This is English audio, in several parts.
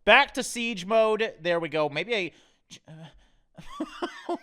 Back to siege mode. There we go. Maybe I... What?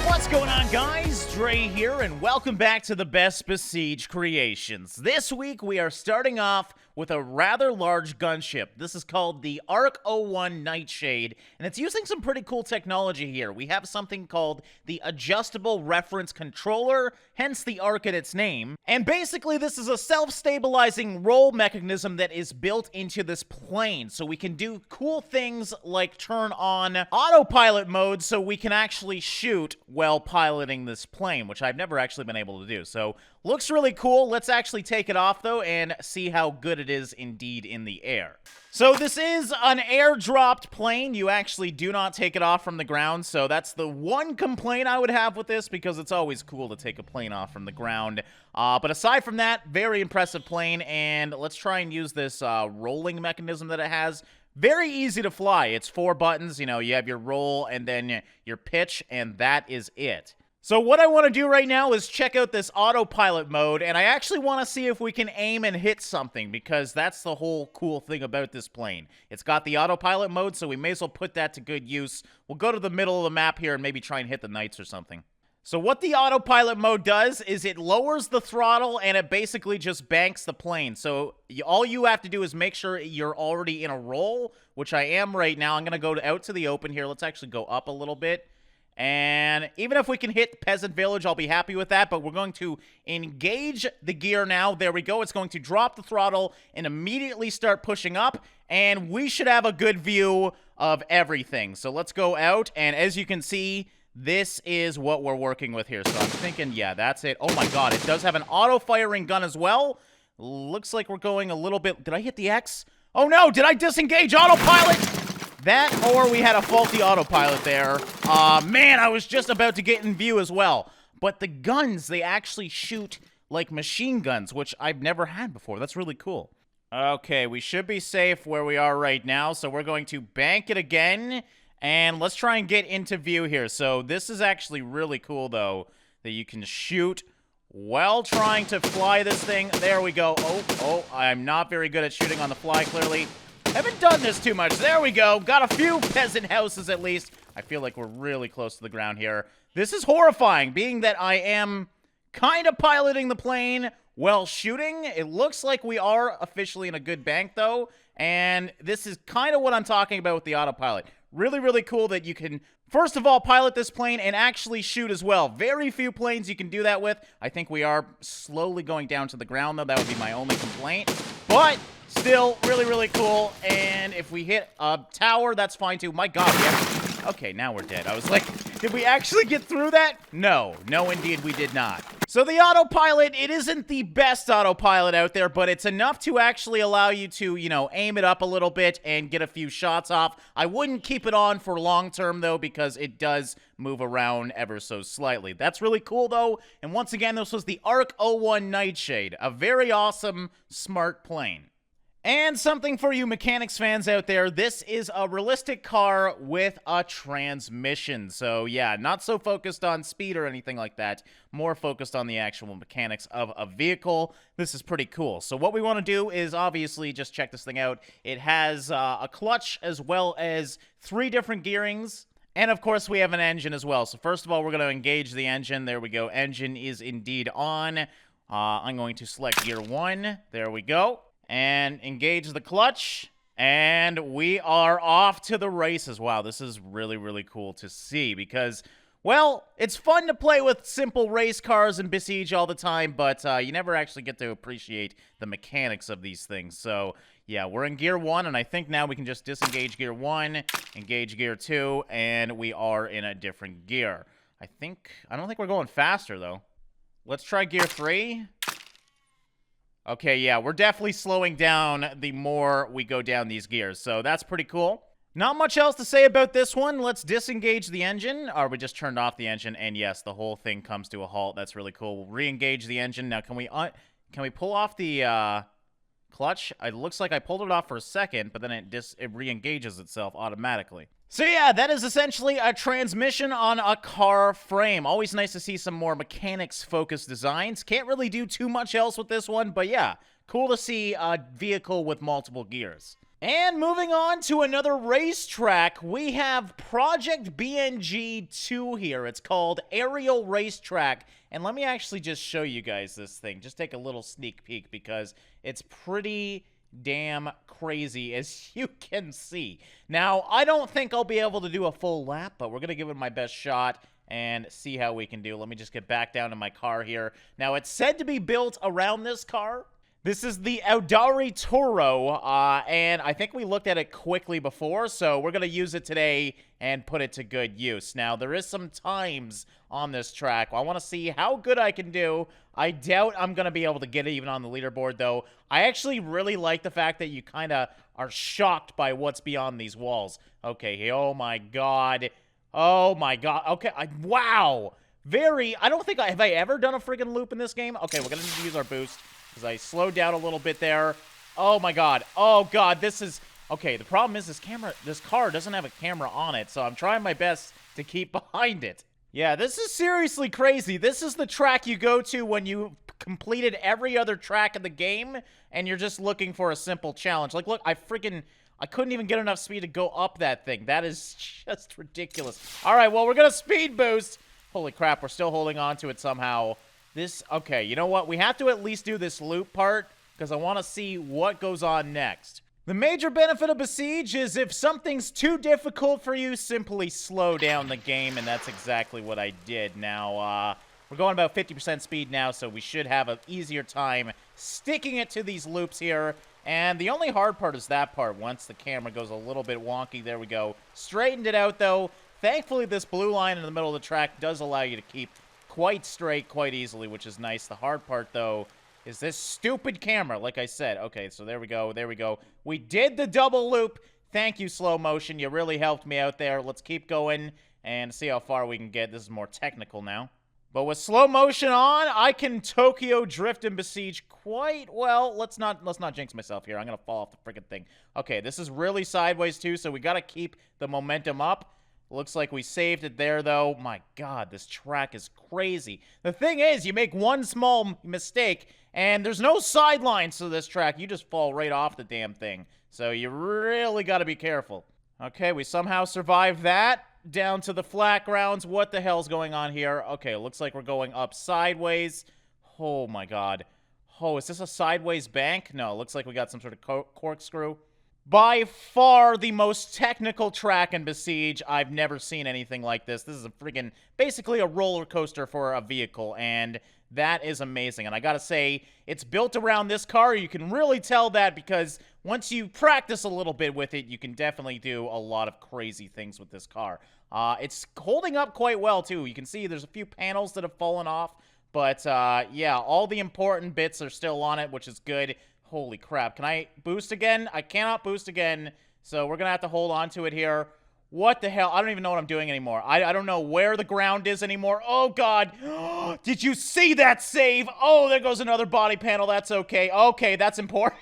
What's going on, guys? Drae here, and welcome back to the best Besiege Creations. This week, we are starting off with a rather large gunship. This is called the Arc 01 Nightshade, and it's using some pretty cool technology here. We have something called the Adjustable Reference Controller, hence the Arc in its name. And basically, this is a self-stabilizing roll mechanism that is built into this plane, so we can do cool things like turn on autopilot mode so we can actually shoot while piloting this plane, which I've never actually been able to do. So, looks really cool. Let's actually take it off, though, and see how good it is indeed in the air. So this is an airdropped plane. You actually do not take it off from the ground, so that's the one complaint I would have with this, because it's always cool to take a plane off from the ground. But aside from that, very impressive plane, and let's try and use this rolling mechanism that it has. Very easy to fly. It's 4 buttons. You know, you have your roll and then your pitch, and that is it. So what I want to do right now is check out this autopilot mode, and I actually want to see if we can aim and hit something, because that's the whole cool thing about this plane. It's got the autopilot mode, so we may as well put that to good use. We'll go to the middle of the map here and maybe try and hit the knights or something. So what the autopilot mode does is it lowers the throttle and it basically just banks the plane. So all you have to do is make sure you're already in a roll, which I am right now. I'm going to go out to the open here. Let's actually go up a little bit. And even if we can hit Peasant Village, I'll be happy with that. But we're going to engage the gear now. There we go. It's going to drop the throttle and immediately start pushing up. And we should have a good view of everything. So let's go out. And as you can see, this is what we're working with here. So I'm thinking, yeah, that's it. Oh my god, it does have an auto-firing gun as well. Looks like we're going a little bit... Did I hit the X? Oh no, did I disengage autopilot? That, or we had a faulty autopilot there. Man, I was just about to get in view as well. But the guns, they actually shoot like machine guns, which I've never had before. That's really cool. Okay, we should be safe where we are right now, so we're going to bank it again. And let's try and get into view here. So this is actually really cool, though, that you can shoot while trying to fly this thing. There we go. Oh, I'm not very good at shooting on the fly, clearly. Haven't done this too much. There we go. Got a few peasant houses, at least. I feel like we're really close to the ground here. This is horrifying, being that I am kind of piloting the plane while shooting. It looks like we are officially in a good bank, though. And this is kind of what I'm talking about with the autopilot. Really, really cool that you can, first of all, pilot this plane and actually shoot as well. Very few planes you can do that with. I think we are slowly going down to the ground, though. That would be my only complaint. But still, really, really cool. And if we hit a tower, that's fine, too. My god, we have... Okay, now we're dead. I was like, did we actually get through that? No. No, indeed, we did not. So the autopilot, it isn't the best autopilot out there, but it's enough to actually allow you to, you know, aim it up a little bit and get a few shots off. I wouldn't keep it on for long term, though, because it does move around ever so slightly. That's really cool, though. And once again, this was the Arc 01 Nightshade, a very awesome, smart plane. And something for you mechanics fans out there, this is a realistic car with a transmission. So yeah, not so focused on speed or anything like that, more focused on the actual mechanics of a vehicle. This is pretty cool. So what we want to do is obviously just check this thing out. It has a clutch as well as 3 different gearings. And of course, we have an engine as well. So first of all, we're going to engage the engine. There we go. Engine is indeed on. I'm going to select gear 1. There we go. And engage the clutch, and we are off to the races. Wow, this is really, really cool to see because, well, it's fun to play with simple race cars and Besiege all the time, but you never actually get to appreciate the mechanics of these things. So, yeah, we're in gear 1, and I think now we can just disengage gear 1, engage gear 2, and we are in a different gear. I don't think we're going faster, though. Let's try gear 3. Okay, yeah, we're definitely slowing down the more we go down these gears, so that's pretty cool. Not much else to say about this one. Let's disengage the engine, or we just turned off the engine, and yes, the whole thing comes to a halt. That's really cool. We'll re-engage the engine. Now, can we pull off the clutch? It looks like I pulled it off for a second, but then it re-engages itself automatically. So yeah, that is essentially a transmission on a car frame. Always nice to see some more mechanics-focused designs. Can't really do too much else with this one, but yeah, cool to see a vehicle with multiple gears. And moving on to another racetrack, we have Project BNG 2 here. It's called Aerial Racetrack. And let me actually just show you guys this thing. Just take a little sneak peek because it's pretty damn crazy, as you can see. Now, I don't think I'll be able to do a full lap, but we're going to give it my best shot and see how we can do. Let me just get back down to my car here. Now, it's said to be built around this car. This is the Audari Toro, and I think we looked at it quickly before, so we're going to use it today and put it to good use. Now, there is some times on this track. I want to see how good I can do. I doubt I'm going to be able to get it even on the leaderboard, though. I actually really like the fact that you kind of are shocked by what's beyond these walls. Okay, oh my god. Oh my god. Okay, wow. I don't think have I ever done a friggin' loop in this game? Okay, we're going to need to use our boost. Because I slowed down a little bit there. Oh my god. Oh god, this is... Okay, the problem is this car doesn't have a camera on it, so I'm trying my best to keep behind it. Yeah, this is seriously crazy. This is the track you go to when you completed every other track in the game, and you're just looking for a simple challenge. Like, look, I couldn't even get enough speed to go up that thing. That is just ridiculous. Alright, well, we're gonna speed boost. Holy crap, we're still holding on to it somehow. Okay, you know what? We have to at least do this loop part, because I want to see what goes on next. The major benefit of Besiege is if something's too difficult for you, simply slow down the game, and that's exactly what I did. Now, we're going about 50% speed now, so we should have an easier time sticking it to these loops here. And the only hard part is that part, once the camera goes a little bit wonky. There we go. Straightened it out, though. Thankfully, this blue line in the middle of the track does allow you to keep quite straight quite easily, which is nice. The hard part, though, is this stupid camera, like I said. Okay, so there we go, there we go. We did the double loop. Thank you, slow motion. You really helped me out there. Let's keep going and see how far we can get. This is more technical now. But with slow motion on, I can Tokyo drift and Besiege quite well. Let's not jinx myself here. I'm gonna fall off the freaking thing. Okay, this is really sideways too, so we gotta keep the momentum up. Looks like we saved it there, though. My god, this track is crazy. The thing is, you make one small mistake, and there's no sidelines to this track. You just fall right off the damn thing. So you really got to be careful. Okay, we somehow survived that. Down to the flat grounds. What the hell's going on here? Okay, looks like we're going up sideways. Oh, my god. Oh, is this a sideways bank? No, looks like we got some sort of corkscrew. By far the most technical track in Besiege. I've never seen anything like this. This is basically a roller coaster for a vehicle, and that is amazing. And I gotta say, it's built around this car. You can really tell that because once you practice a little bit with it, you can definitely do a lot of crazy things with this car. It's holding up quite well, too. You can see there's a few panels that have fallen off, but yeah, all the important bits are still on it, which is good. Holy crap. Can I boost again? I cannot boost again, so we're going to have to hold on to it here. What the hell? I don't even know what I'm doing anymore. I don't know where the ground is anymore. Oh, God. Did you see that save? Oh, there goes another body panel. That's okay. Okay, that's important.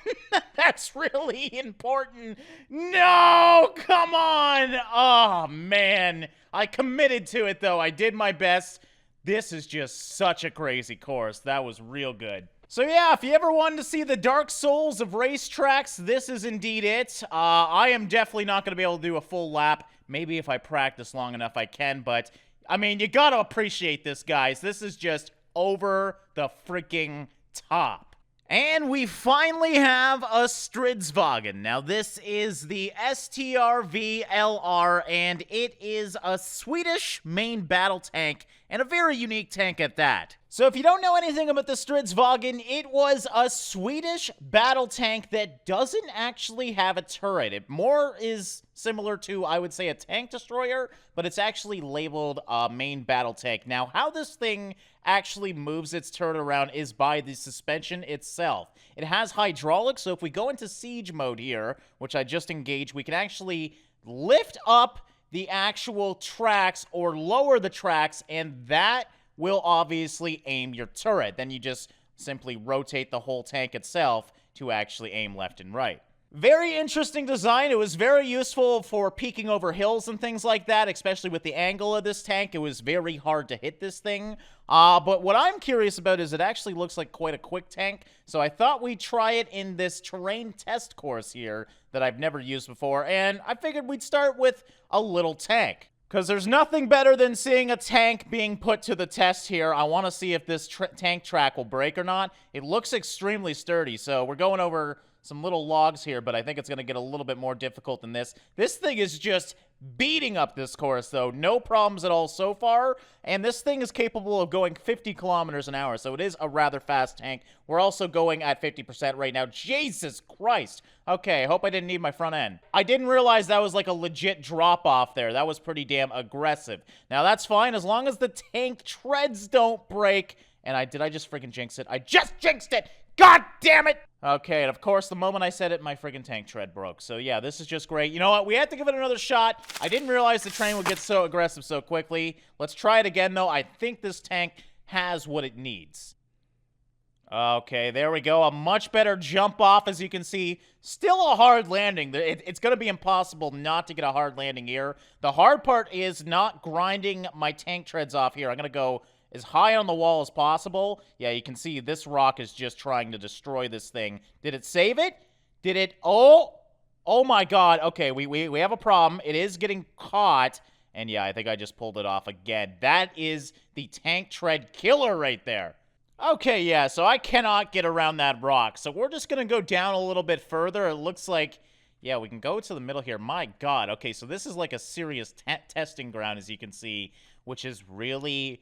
That's really important. No! Come on! Oh, man. I committed to it, though. I did my best. This is just such a crazy course. That was real good. So yeah, if you ever wanted to see the Dark Souls of racetracks, this is indeed it. I am definitely not going to be able to do a full lap. Maybe if I practice long enough I can, but, I mean, you got to appreciate this, guys. This is just over the freaking top. And we finally have a Stridsvagen. Now, this is the STRV LR, and it is a Swedish main battle tank, and a very unique tank at that. So if you don't know anything about the Stridsvagen, it was a Swedish battle tank that doesn't actually have a turret. It more is similar to, I would say, a tank destroyer, but it's actually labeled a main battle tank. Now, how this thing actually moves its turret around is by the suspension itself. It has hydraulics, so if we go into siege mode here, which I just engaged, we can actually lift up the actual tracks or lower the tracks, and that will obviously aim your turret. Then you just simply rotate the whole tank itself to actually aim left and right. Very interesting design. It was very useful for peeking over hills and things like that, especially with the angle of this tank. It was very hard to hit this thing. But what I'm curious about is it actually looks like quite a quick tank. So I thought we'd try it in this terrain test course here that I've never used before. And I figured we'd start with a little tank. Because there's nothing better than seeing a tank being put to the test here. I want to see if this tank track will break or not. It looks extremely sturdy, so we're going over some little logs here, but I think it's going to get a little bit more difficult than this. This thing is just beating up this course, though. No problems at all so far, and this thing is capable of going 50 kilometers an hour, so it is a rather fast tank. We're also going at 50% right now. Jesus Christ. Okay, I hope I didn't need my front end. I didn't realize that was like a legit drop-off there. That was pretty damn aggressive. Now, that's fine as long as the tank treads don't break. And did I just freaking jinx it? I just jinxed it! God damn it! Okay, and of course, the moment I said it, my friggin' tank tread broke. So yeah, this is just great. You know what? We had to give it another shot. I didn't realize the train would get so aggressive so quickly. Let's try it again, though. I think this tank has what it needs. Okay, there we go. A much better jump off, as you can see. Still a hard landing. It's going to be impossible not to get a hard landing here. The hard part is not grinding my tank treads off here. I'm going to go as high on the wall as possible. Yeah, you can see this rock is just trying to destroy this thing. Did it save it? Did it? Oh my God. Okay, we have a problem. It is getting caught. And yeah, I think I just pulled it off again. That is the tank tread killer right there. Okay, yeah, so I cannot get around that rock. So we're just going to go down a little bit further. It looks like, yeah, we can go to the middle here. My God. Okay, so this is like a serious testing ground, as you can see, which is really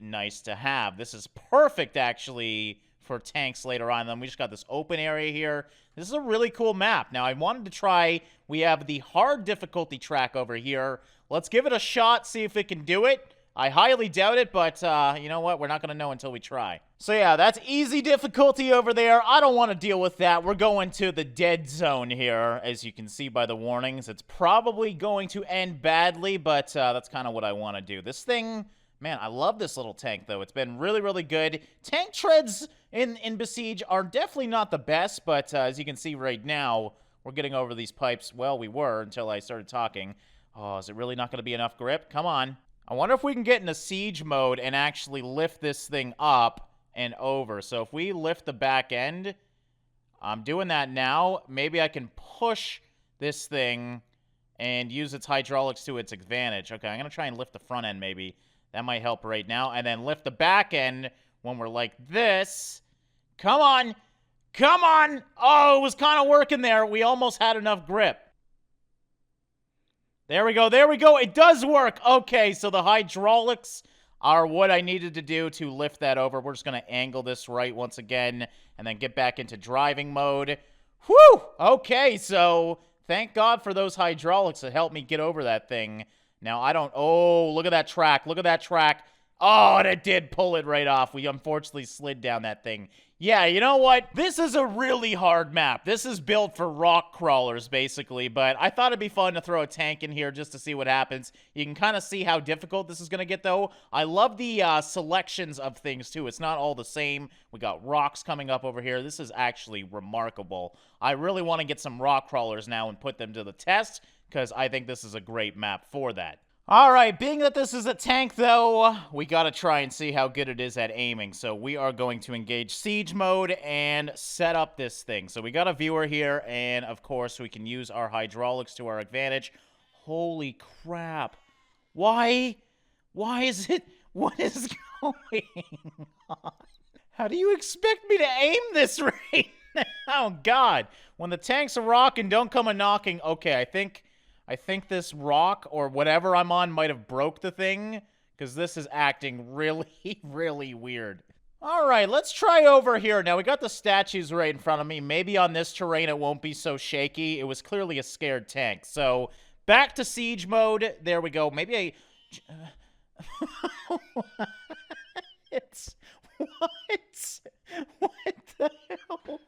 nice to have. This is perfect, actually, for tanks later on. Then we just got this open area here. This is a really cool map. Now, I wanted to try, we have the hard difficulty track over here. Let's give it a shot, see if it can do it. I highly doubt it, but you know what? We're not going to know until we try. So yeah, that's easy difficulty over there. I don't want to deal with that. We're going to the dead zone here, as you can see by the warnings. It's probably going to end badly, but that's kind of what I want to do. This thing... Man, I love this little tank, though. It's been really good. Tank treads in Besiege are definitely not the best, but as you can see right now, we're getting over these pipes. Well, we were until I started talking. Oh, is it really not going to be enough grip? Come on. I wonder if we can get in a siege mode and actually lift this thing up and over. So if we lift the back end, I'm doing that now. Maybe I can push this thing and use its hydraulics to its advantage. Okay, I'm going to try and lift the front end maybe. That might help right now. And then lift the back end when we're like this. Come on. Come on. Oh, it was kind of working there. We almost had enough grip. There we go. There we go. It does work. Okay, so the hydraulics are what I needed to do to lift that over. We're just going to angle this right once again and then get back into driving mode. Whew. Okay, so thank God for those hydraulics that helped me get over that thing. Now, I don't... Oh, look at that track. Look at that track. Oh, and it did pull it right off. We unfortunately slid down that thing. Yeah, you know what? This is a really hard map. This is built for rock crawlers, basically, but I thought it'd be fun to throw a tank in here just to see what happens. You can kind of see how difficult this is going to get, though. I love the selections of things, too. It's not all the same. We got rocks coming up over here. This is actually remarkable. I really want to get some rock crawlers now and put them to the test, because I think this is a great map for that. Alright, being that this is a tank, though, we gotta try and see how good it is at aiming. So we are going to engage siege mode and set up this thing. So we got a viewer here, and of course we can use our hydraulics to our advantage. Holy crap. Why is it... What is going on? How do you expect me to aim this right now? Oh, God. When the tanks are rocking, don't come a-knocking. Okay, I think this rock or whatever I'm on might have broke the thing, because this is acting really weird. All right, let's try over here. Now, we got the statues right in front of me. Maybe on this terrain it won't be so shaky. It was clearly a scared tank. So, back to siege mode. There we go. Maybe I... It's... What the hell?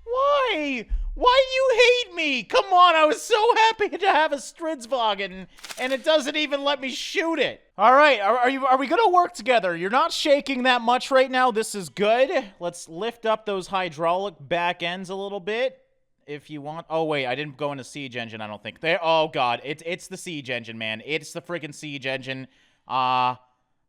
Why? Why do you hate me? Come on, I was so happy to have a Stridsvagen, And it doesn't even let me shoot it. All right, are we gonna work together? You're not shaking that much right now. This is good. Let's lift up those hydraulic back ends a little bit. If you want. Oh, wait, I didn't go into Siege Engine, I don't think. There. Oh, God. It's the Siege Engine, man. It's the freaking Siege Engine.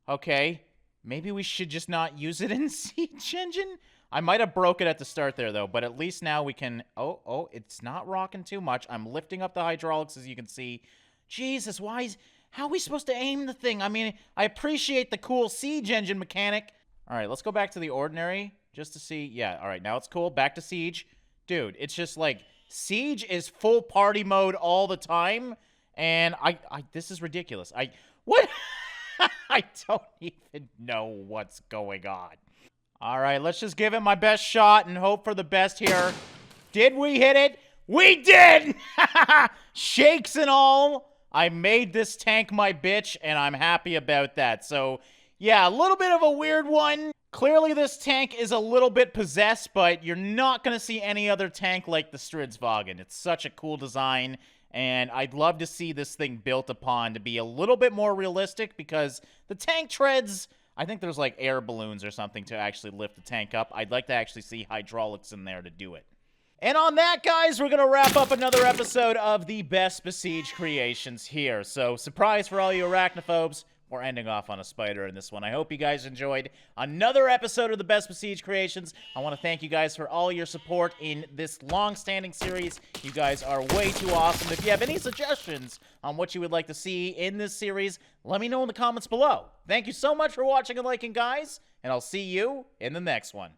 Okay. Maybe we should just not use it in Siege Engine? I might have broke it at the start there, though, but at least now we can... Oh, it's not rocking too much. I'm lifting up the hydraulics, as you can see. Jesus, how are we supposed to aim the thing? I mean, I appreciate the cool Siege Engine mechanic. All right, let's go back to the Ordinary, just to see... Yeah, all right, now it's cool. Back to Siege. Dude, it's just like, Siege is full party mode all the time, and this is ridiculous. What? I don't even know what's going on. All right, let's just give it my best shot and hope for the best here. Did we hit it? We did! Shakes and all. I made this tank my bitch, and I'm happy about that. So, yeah, a little bit of a weird one. Clearly, this tank is a little bit possessed, but you're not going to see any other tank like the Stridsvagen. It's such a cool design, and I'd love to see this thing built upon to be a little bit more realistic, because the tank treads, I think there's like air balloons or something to actually lift the tank up. I'd like to actually see hydraulics in there to do it. And on that, guys, we're going to wrap up another episode of the Best Besiege Creations here. So, surprise for all you arachnophobes. We're ending off on a spider in this one. I hope you guys enjoyed another episode of the Best Besiege Creations. I want to thank you guys for all your support in this long-standing series. You guys are way too awesome. If you have any suggestions on what you would like to see in this series, let me know in the comments below. Thank you so much for watching and liking, guys, and I'll see you in the next one.